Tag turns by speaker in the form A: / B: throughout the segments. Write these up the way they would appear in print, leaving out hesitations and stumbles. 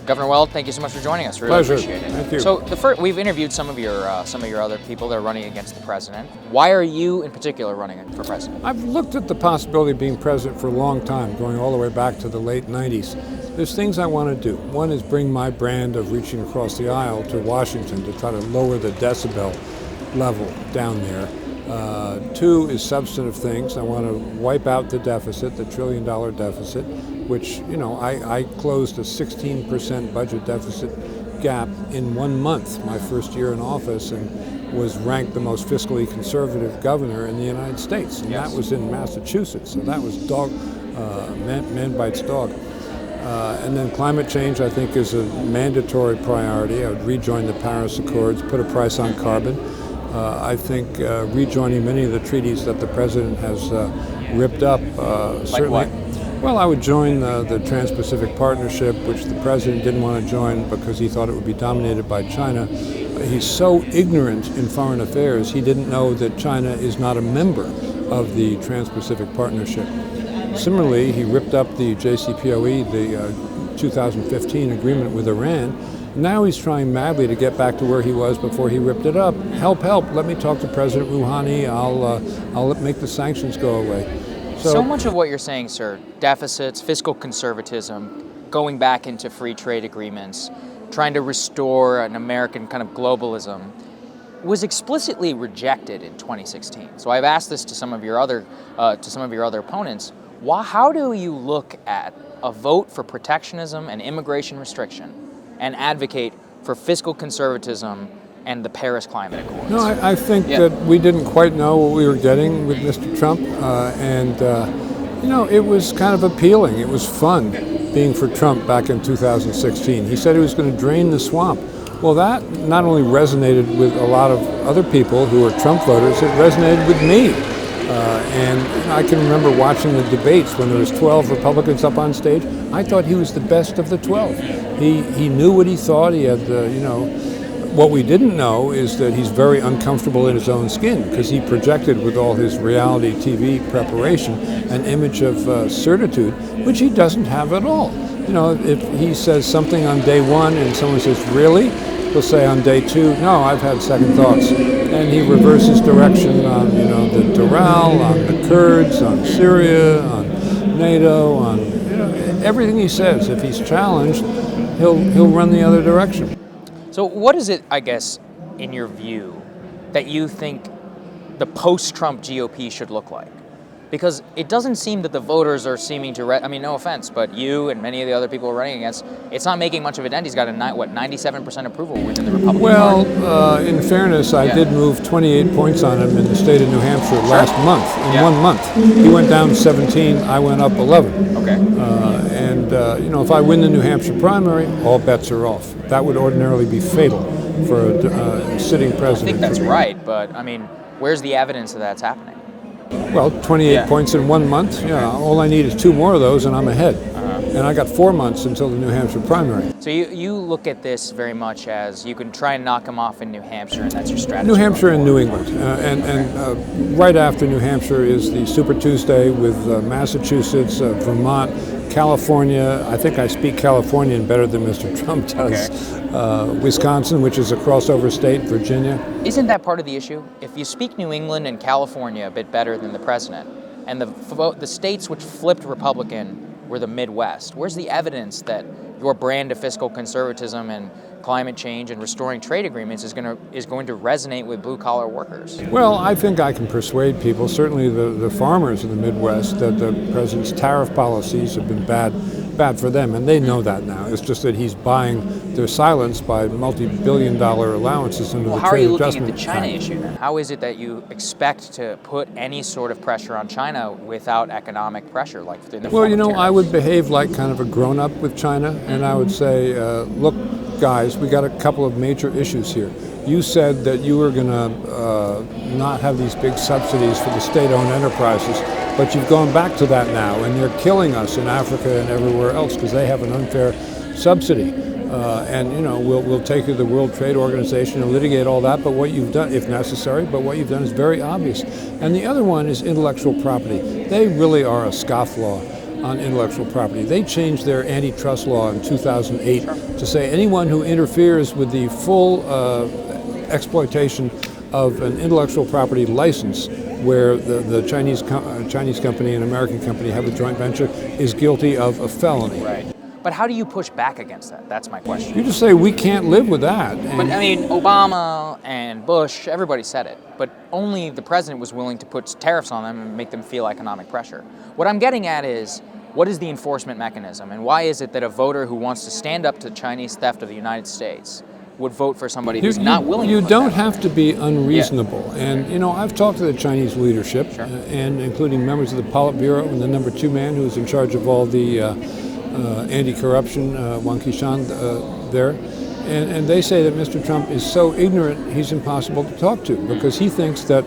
A: Governor Weld, thank you so much for joining us. Really
B: Pleasure.
A: Appreciate it.
B: Thank you.
A: So we've interviewed some of your other people that are running against the president. Why are you in particular running for president?
B: I've looked at the possibility of being president for a long time, going all the way back to the late 90s. There's things I want to do. One is bring my brand of reaching across the aisle to Washington to try to lower the decibel level down there. Two is substantive things. I want to wipe out the deficit, the $1 trillion deficit, which, I closed a 16% budget deficit gap in 1 month, my first year in office, and was ranked the most fiscally conservative governor in the United States. And
A: Yes.
B: that was in Massachusetts, so that was man bites dog. And then climate change, I think, is a mandatory priority. I would rejoin the Paris Accords, put a price on carbon. I think rejoining many of the treaties that the president has ripped up.
A: Like what?
B: Well, I would join the Trans-Pacific Partnership, which the president didn't want to join because he thought it would be dominated by China. He's so ignorant in foreign affairs, he didn't know that China is not a member of the Trans-Pacific Partnership. Similarly, he ripped up the JCPOE, the 2015 agreement with Iran. Now he's trying madly to get back to where he was before he ripped it up. Help, let me talk to President Rouhani. I'll make the sanctions go away.
A: So much of what you're saying, sir, deficits, fiscal conservatism, going back into free trade agreements, trying to restore an American kind of globalism, was explicitly rejected in 2016. So I've asked this to some of your other opponents. How do you look at a vote for protectionism and immigration restriction and advocate for fiscal conservatism and the Paris Climate Accords?
B: No, I think that we didn't quite know what we were getting with Mr. Trump, and it was kind of appealing. It was fun being for Trump back in 2016. He said he was going to drain the swamp. Well, that not only resonated with a lot of other people who are Trump voters, it resonated with me. And I can remember watching the debates when there was 12 Republicans up on stage. I thought he was the best of the 12. He knew what he thought. He had what we didn't know is that he's very uncomfortable in his own skin because he projected with all his reality TV preparation an image of certitude, which he doesn't have at all. If he says something on day one and someone says, really? He'll say on day two, no, I've had second thoughts. And he reverses direction on, the Doral, on the Kurds, on Syria, on NATO, on, everything he says. If he's challenged, he'll run the other direction.
A: So what is it, I guess, in your view, that you think the post-Trump GOP should look like? Because it doesn't seem that the voters are seeming to, no offense, but you and many of the other people we're running against, it's not making much of a dent. He's got 97% approval within the Republican Party.
B: Well, in fairness, I did move 28 points on him in the state of New Hampshire last month, in 1 month. He went down 17, I went up 11.
A: Okay.
B: If I win the New Hampshire primary, all bets are off. That would ordinarily be fatal for a sitting president.
A: I think that's right, but, where's the evidence that that's happening?
B: Well, 28 points in 1 month. Yeah, all I need is 2 more of those and I'm ahead. And I got 4 months until the New Hampshire primary.
A: So you look at this very much as you can try and knock him off in New Hampshire, and that's your strategy?
B: New Hampshire and New England. And right after New Hampshire is the Super Tuesday with Massachusetts, Vermont, California. I think I speak Californian better than Mr. Trump does. Okay. Wisconsin, which is a crossover state, Virginia.
A: Isn't that part of the issue? If you speak New England and California a bit better than the president, and the states which flipped Republican were the Midwest, where's the evidence that your brand of fiscal conservatism and climate change and restoring trade agreements is going to resonate with blue-collar workers?
B: Well, I think I can persuade people, certainly the farmers in the Midwest, that the president's tariff policies have been bad for them, and they know that now. It's just that he's buying their silence by multi-billion-dollar allowances into the Trade Adjustment Act.
A: How are you looking at the China issue then? How is it that you expect to put any sort of pressure on China without economic pressure, like in the form of tariffs?
B: I would behave like kind of a grown-up with China, and I would say, look, guys, we got a couple of major issues here. You said that you were going to not have these big subsidies for the state-owned enterprises, but you've gone back to that now, and they're killing us in Africa and everywhere else because they have an unfair subsidy. We'll take you to the World Trade Organization and litigate all that, but what you've done, if necessary, but what you've done is very obvious. And the other one is intellectual property. They really are a scofflaw. on intellectual property. They changed their antitrust law in 2008 to say anyone who interferes with the full exploitation of an intellectual property license where the Chinese company and American company have a joint venture is guilty of a felony.
A: Right. But how do you push back against that? That's my question.
B: You just say we can't live with that.
A: But I mean, Obama and Bush, everybody said it, but only the president was willing to put tariffs on them and make them feel economic pressure. What I'm getting at is, what is the enforcement mechanism, and why is it that a voter who wants to stand up to Chinese theft of the United States would vote for somebody who's not willing to
B: You
A: put
B: don't
A: that
B: have to be unreasonable. Yeah. And, you know, I've talked to the Chinese leadership, and including members of the Politburo and the number 2 man who's in charge of all the anti-corruption, Wang Qishan, there. And they say that Mr. Trump is so ignorant he's impossible to talk to, because he thinks that,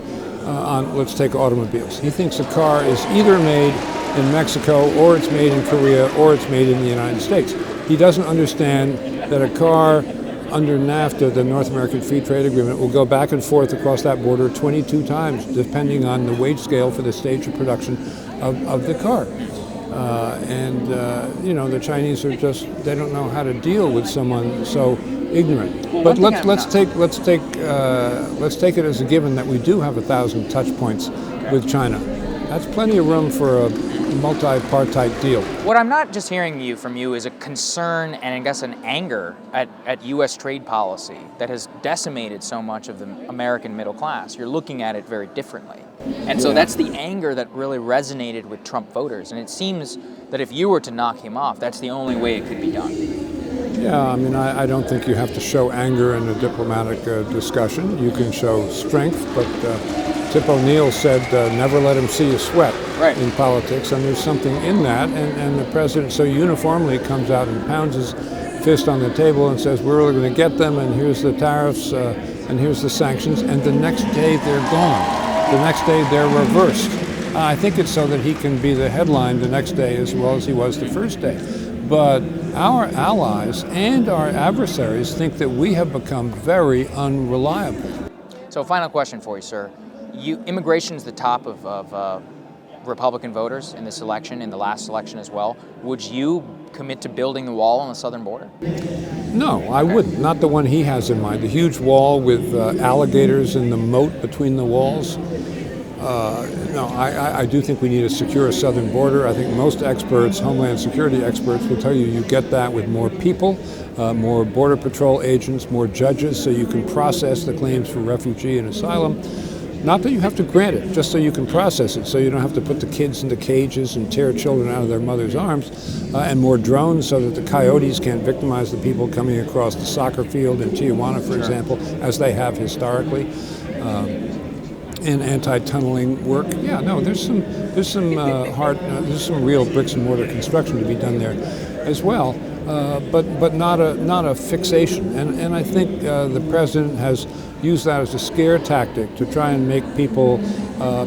B: let's take automobiles, he thinks a car is either made in Mexico, or it's made in Korea, or it's made in the United States. He doesn't understand that a car under NAFTA, the North American Free Trade Agreement, will go back and forth across that border 22 times, depending on the wage scale for the stage of production of the car. You know, the Chinese are just, they don't know how to deal with someone so ignorant.
A: Well,
B: but let's take it as a given that we do have 1,000 touch points with China. That's plenty of room for a multi-partite deal.
A: What I'm not just hearing from you is a concern and I guess an anger at U.S. trade policy that has decimated so much of the American middle class. You're looking at it very differently. And so that's the anger that really resonated with Trump voters. And it seems that if you were to knock him off, that's the only way it could be done.
B: Yeah, I mean, I don't think you have to show anger in a diplomatic discussion. You can show strength, but Tip O'Neill said, never let him see you sweat in politics, and there's something in that, and the president so uniformly comes out and pounds his fist on the table and says, we're really going to get them, and here's the tariffs, and here's the sanctions, and the next day they're gone. The next day they're reversed. I think it's so that he can be the headline the next day as well as he was the first day. But our allies and our adversaries think that we have become very unreliable.
A: So final question for you, sir. Immigration is the top of Republican voters in this election, in the last election as well. Would you commit to building the wall on the southern border?
B: No, I wouldn't. Not the one he has in mind. The huge wall with alligators in the moat between the walls. No, I do think we need a secure southern border. I think most experts, Homeland Security experts, will tell you you get that with more people, more Border Patrol agents, more judges, so you can process the claims for refugee and asylum. Not that you have to grant it, just so you can process it, so you don't have to put the kids into cages and tear children out of their mother's arms, and more drones so that the coyotes can't victimize the people coming across the soccer field in Tijuana, for example, as they have historically. And anti-tunneling work. Yeah, no, there's some real bricks and mortar construction to be done there as well, but not a fixation. And I think the president has used that as a scare tactic to try and make people,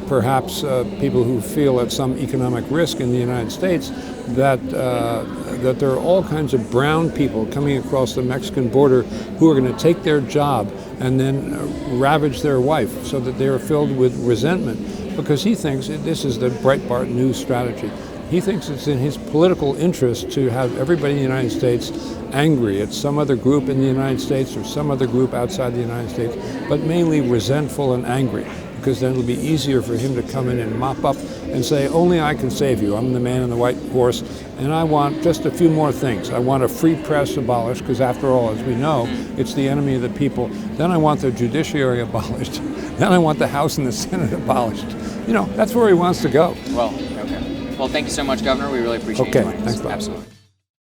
B: perhaps people who feel at some economic risk in the United States, that there are all kinds of brown people coming across the Mexican border who are going to take their job and then ravage their wife, so that they are filled with resentment, because he thinks this is the Breitbart News strategy. He thinks it's in his political interest to have everybody in the United States angry at some other group in the United States or some other group outside the United States, but mainly resentful and angry, because then it'll be easier for him to come in and mop up and say, only I can save you. I'm the man in the white horse, and I want just a few more things. I want a free press abolished, because after all, as we know, it's the enemy of the people. Then I want the judiciary abolished. Then I want the House and the Senate abolished. You know, that's where he wants to go.
A: Well, okay. Well, thank you so much, Governor. We really appreciate you joining us.
B: Thanks a lot.
A: Absolutely.